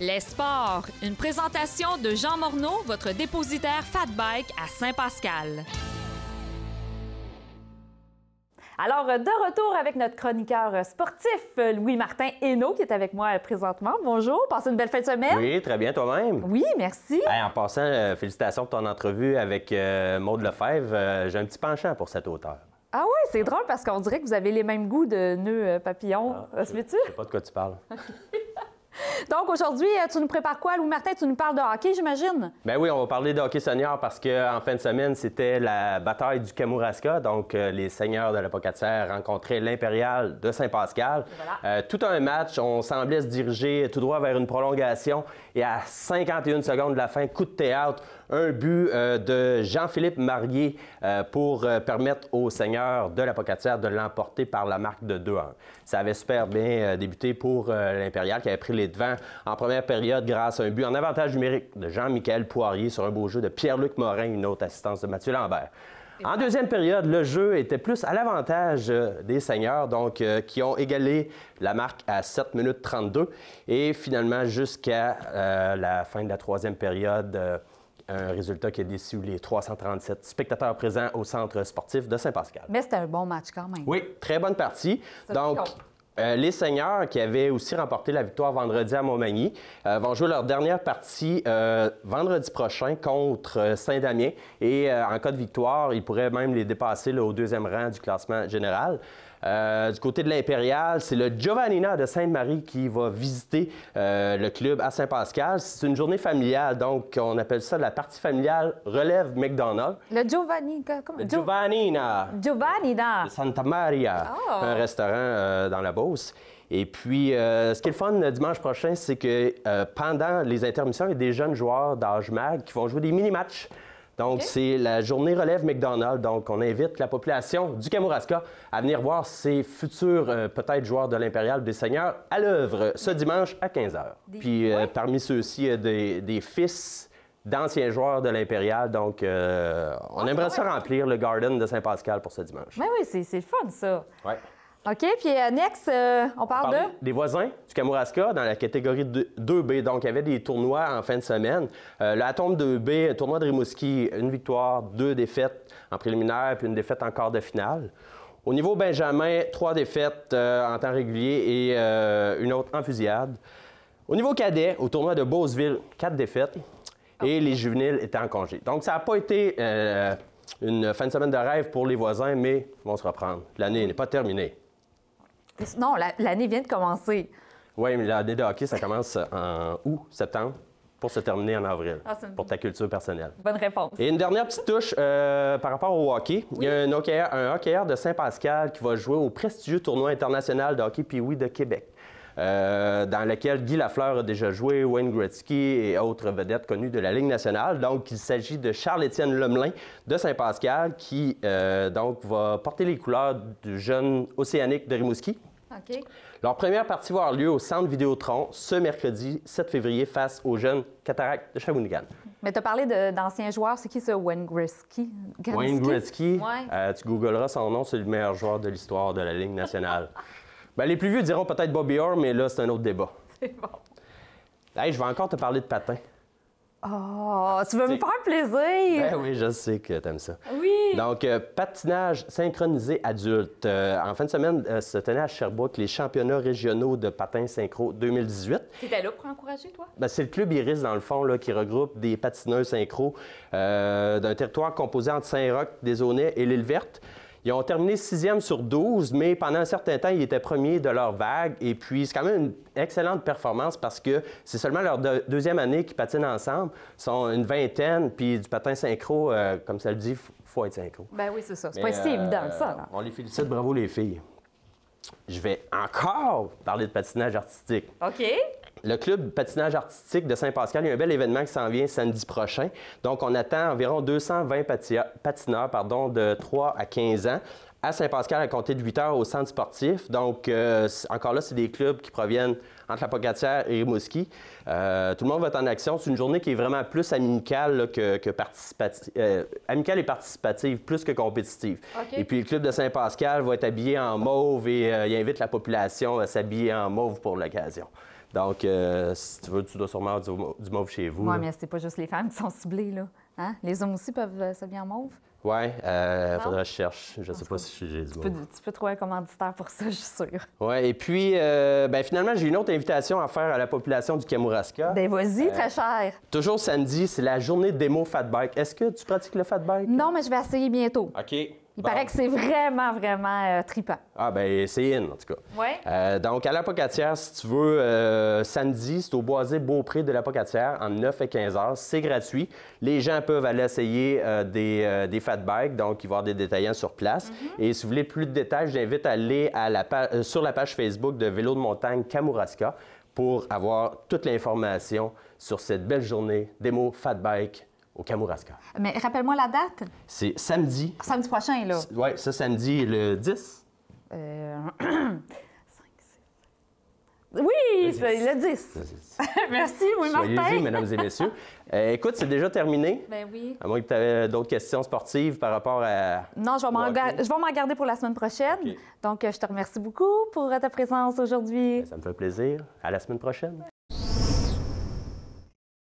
Les sports, une présentation de Jean Morneau, votre dépositaire Fat Bike à Saint-Pascal. Alors, de retour avec notre chroniqueur sportif, Louis-Martin Hainaut, qui est avec moi présentement. Bonjour, passez une belle fin de semaine. Oui, très bien, toi-même. Oui, merci. Hey, en passant, félicitations pour ton entrevue avec Maude Lefebvre. J'ai un petit penchant pour cet auteur. Ah oui, c'est drôle parce qu'on dirait que vous avez les mêmes goûts de nœuds papillons. Je Tu? sais pas de quoi tu parles. Donc, aujourd'hui, tu nous prépares quoi, Louis-Martin? Tu nous parles de hockey, j'imagine? Ben oui, on va parler de hockey senior parce qu'en fin de semaine, c'était la bataille du Kamouraska. Donc, les seigneurs de la Pocatière rencontraient l'Impérial de Saint-Pascal. Voilà. Tout un match, on semblait se diriger tout droit vers une prolongation. Et à 51 secondes de la fin, coup de théâtre, un but de Jean-Philippe Marier pour permettre aux seigneurs de la Pocatière de l'emporter par la marque de 2-1. Ça avait super bien débuté pour l'Impérial qui avait pris les devants en première période grâce à un but en avantage numérique de Jean-Michel Poirier sur un beau jeu de Pierre-Luc Morin, une autre assistance de Mathieu Lambert. En deuxième période, le jeu était plus à l'avantage des seigneurs, donc qui ont égalé la marque à 7 minutes 32. Et finalement, jusqu'à la fin de la troisième période, un résultat qui a déçu les 337 spectateurs présents au centre sportif de Saint-Pascal. Mais c'était un bon match quand même. Oui, très bonne partie. Donc, les seigneurs qui avaient aussi remporté la victoire vendredi à Montmagny vont jouer leur dernière partie vendredi prochain contre Saint-Damien. Et en cas de victoire, ils pourraient même les dépasser là, au deuxième rang du classement général. Du côté de l'Impérial, c'est le Giovannina de Sainte-Marie qui va visiter le club à Saint-Pascal. C'est une journée familiale, donc on appelle ça la partie familiale relève McDonald. Le Giovanni... Comment? Le Giovannina. Giovannina. De Santa Maria, un restaurant dans la Beauce. Et puis, ce qui est le fun dimanche prochain, c'est que pendant les intermissions, il y a des jeunes joueurs d'âge mag qui vont jouer des mini-matchs. Donc, c'est la journée relève McDonald. Donc, on invite la population du Kamouraska à venir voir ces futurs, peut-être, joueurs de l'Impérial des Seigneurs à l'œuvre ce dimanche à 15h. Puis, parmi ceux-ci, il y a des fils d'anciens joueurs de l'Impérial. Donc, on aimerait ça remplir le Garden de Saint-Pascal pour ce dimanche. Mais oui, c'est le fun, ça. Oui. OK, puis next, on parle de... Des voisins du Kamouraska dans la catégorie 2B. Donc, il y avait des tournois en fin de semaine. Le Atome 2B, tournoi de Rimouski, une victoire, 2 défaites en préliminaire, puis une défaite en quart de finale. Au niveau Benjamin, 3 défaites en temps régulier et une autre en fusillade. Au niveau cadet, au tournoi de Beauceville, 4 défaites et les juvéniles étaient en congé. Donc, ça n'a pas été une fin de semaine de rêve pour les voisins, mais ils vont se reprendre. L'année n'est pas terminée. Non, l'année vient de commencer. Oui, mais l'année de hockey, ça commence en août, septembre, pour se terminer en avril, pour ta culture personnelle. Bonne réponse. Et une dernière petite touche par rapport au hockey. Oui. Il y a un hockeyeur de Saint-Pascal qui va jouer au prestigieux tournoi international de hockey Pee-Wee de Québec, dans lequel Guy Lafleur a déjà joué, Wayne Gretzky et autres vedettes connues de la Ligue nationale. Donc, il s'agit de Charles-Étienne Lemelin de Saint-Pascal qui donc va porter les couleurs du jeune Océanique de Rimouski. OK. Leur première partie va avoir lieu au Centre Vidéotron ce mercredi 7 février face aux jeunes Cataractes de Shawinigan. Mais tu as parlé d'anciens joueurs. C'est qui ce Wayne Gretzky? Wayne Gretzky, tu googleras son nom, c'est le meilleur joueur de l'histoire de la Ligue nationale. Ben, les plus vieux diront peut-être Bobby Orr, mais là, c'est un autre débat. C'est bon. Hey, je vais encore te parler de patin. Oh, tu veux me faire plaisir? Ben oui, je sais que tu aimes ça. Oui. Donc, patinage synchronisé adulte. En fin de semaine, se tenaient à Sherbrooke les championnats régionaux de patin synchro 2018. Tu étais là pour encourager, toi? Ben, c'est le club Iris, dans le fond, là, qui regroupe des patineurs synchro d'un territoire composé entre Saint-Roch, Desaulnais et l'Île-Verte. Ils ont terminé 6e sur 12, mais pendant un certain temps, ils étaient premiers de leur vague. Et puis, c'est quand même une excellente performance parce que c'est seulement leur deuxième année qu'ils patinent ensemble. Ils sont une vingtaine, puis du patin synchro, comme ça le dit, il faut être synchro. Ben oui, c'est ça. C'est pas si évident que ça. Là. On les félicite, bravo les filles. Je vais encore parler de patinage artistique. OK. Le club patinage artistique de Saint-Pascal, il y a un bel événement qui s'en vient samedi prochain. Donc, on attend environ 220 patineurs de 3 à 15 ans à Saint-Pascal à compter de 8 heures au centre sportif. Donc, encore là, c'est des clubs qui proviennent entre la Pocatière et Rimouski. Tout le monde va être en action. C'est une journée qui est vraiment plus amicale là, que participative. Amicale et participative, plus que compétitive. Okay. Et puis, le club de Saint-Pascal va être habillé en mauve et il invite la population à s'habiller en mauve pour l'occasion. Donc, si tu veux, tu dois sûrement avoir du mauve chez vous. Oui, là. mais c'est pas juste les femmes qui sont ciblées, là. Hein? Les hommes aussi peuvent s'habiller en mauve. Oui, faudrait que je cherche. Je ne sais pas si j'ai du mauve. Tu peux trouver un commanditaire pour ça, je suis sûre. Oui, et puis, finalement, j'ai une autre invitation à faire à la population du Kamouraska. Ben vas-y, très cher. Toujours samedi, c'est la journée démo fat bike. Est-ce que tu pratiques le fat bike? Non, mais je vais essayer bientôt. OK. Il paraît que c'est vraiment, vraiment trippant. Ah, ben c'est in, en tout cas. Oui. Donc, à la Pocatière, si tu veux, samedi, c'est au Boisé Beaupré de la Pocatière, entre 9 et 15 heures. C'est gratuit. Les gens peuvent aller essayer des fat bikes, donc il va y avoir des détaillants sur place. Et si vous voulez plus de détails, j'invite à aller sur la page Facebook de Vélo de montagne Kamouraska pour avoir toute l'information sur cette belle journée démo fat bike au Kamouraska. Mais rappelle-moi la date. C'est samedi. Samedi prochain, là. Oui, ça, samedi, le 10. 5, 6. Oui, c'est le 10. Merci, oui, Martin. Soyez-y, mesdames et messieurs. Écoute, c'est déjà terminé. Ben oui. À moins que tu avais d'autres questions sportives par rapport à... Non, je vais m'en garder pour la semaine prochaine. OK. Donc, je te remercie beaucoup pour ta présence aujourd'hui. Ça me fait plaisir. À la semaine prochaine.